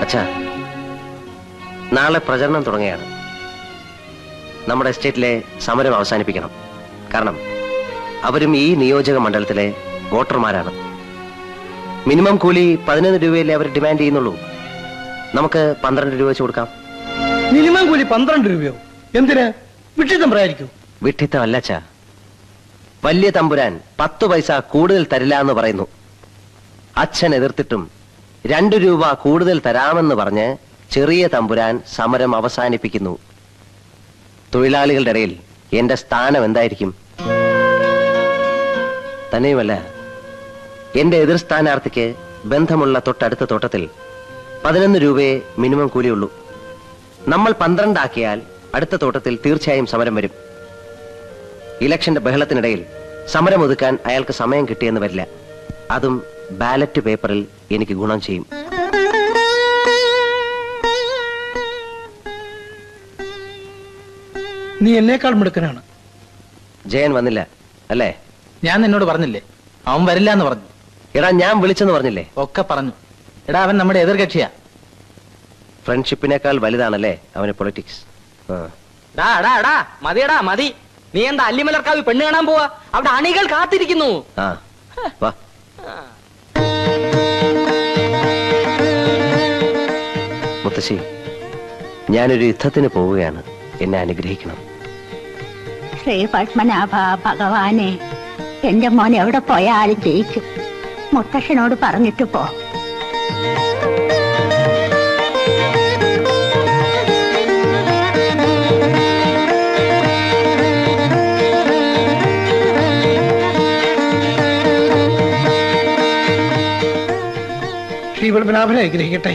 അച്ഛാ, നാളെ പ്രചരണം തുടങ്ങുകയാണ്. നമ്മുടെ എസ്റ്റേറ്റിലെ സമരം അവസാനിപ്പിക്കണം. കാരണം അവരും ഈ നിയോജക മണ്ഡലത്തിലെ വോട്ടർമാരാണ്. മിനിമം കൂലി 11 രൂപയല്ലേ അവർ ഡിമാൻഡ് ചെയ്യുന്നുള്ളൂ. നമുക്ക് 12 രൂപ വെച്ച് കൊടുക്കാം. മിനിമം കൂലി 12 രൂപയോ? എന്തിന്? വിട്ടിത്തം പറയായിരിക്കും. വിട്ടിത്തം അല്ല അച്ഛാ. വലിയ തമ്പുരാൻ 10 പൈസ കൂടുതൽ തരില്ല എന്ന് പറയുന്നു. അച്ഛൻ എതിർത്തിട്ടും 2 രൂപ കൂടുതൽ തരാമെന്ന് പറഞ്ഞ് ചെറിയ തമ്പുരാൻ സമരം അവസാനിപ്പിക്കുന്നു. തൊഴിലാളികളുടെ ഇടയിൽ എന്റെ സ്ഥാനം എന്തായിരിക്കും? തന്നെയുമല്ല, എന്റെ എതിർ സ്ഥാനാർത്ഥിക്ക് ബന്ധമുള്ള തൊട്ടടുത്ത തോട്ടത്തിൽ 11 രൂപയെ മിനിമം കൂലിയുള്ളൂ. നമ്മൾ 12 ആക്കിയാൽ അടുത്ത തോട്ടത്തിൽ തീർച്ചയായും സമരം വരും. ഇലക്ഷന്റെ ബഹളത്തിനിടയിൽ സമരം ഒതുക്കാൻ അയാൾക്ക് സമയം കിട്ടിയെന്ന് വരില്ല. അതും ബാലറ്റ് പേപ്പറിൽ എനിക്ക് ഗുണം ചെയ്യും. നീ എന്നേക്കാൾ മിടുക്കനാണ്. ജയൻ വന്നില്ല അല്ലേ? ഞാൻ നിന്നോട് പറഞ്ഞില്ലേ അവൻ വരില്ല എന്ന് പറഞ്ഞു? എടാ, ഞാൻ വിളിച്ചെന്ന് പറഞ്ഞില്ലേ? ഒക്കെ പറഞ്ഞു. എടാ, അവൻ നമ്മുടെ എതിർകക്ഷിയാ. ഫ്രണ്ട്ഷിപ്പിനേക്കാൾ വലുതാണല്ലേ അവന് പൊളിറ്റിക്സ്. മതിയടാ മതി. നീ എന്താ അല്ലിമലർക്കാവ് പെണ്ണ് കാണാൻ പോവാ? അവിടെ അണികൾ കാത്തിരിക്കുന്നു. ആ വാ. മുത്തശ്ശി, ഞാനൊരു യുദ്ധത്തിന് പോവുകയാണ്. എന്നെ അനുഗ്രഹിക്കണം. ശ്രീ പത്മനാഭ ഭഗവാനെ, എന്റെ മോൻ എവിടെ പോയാലും ജയിക്കും. മുത്തശ്ശനോട് പറഞ്ഞിട്ട് പോ. ശ്രീ പത്മനാഭനെ അനുഗ്രഹിക്കട്ടെ.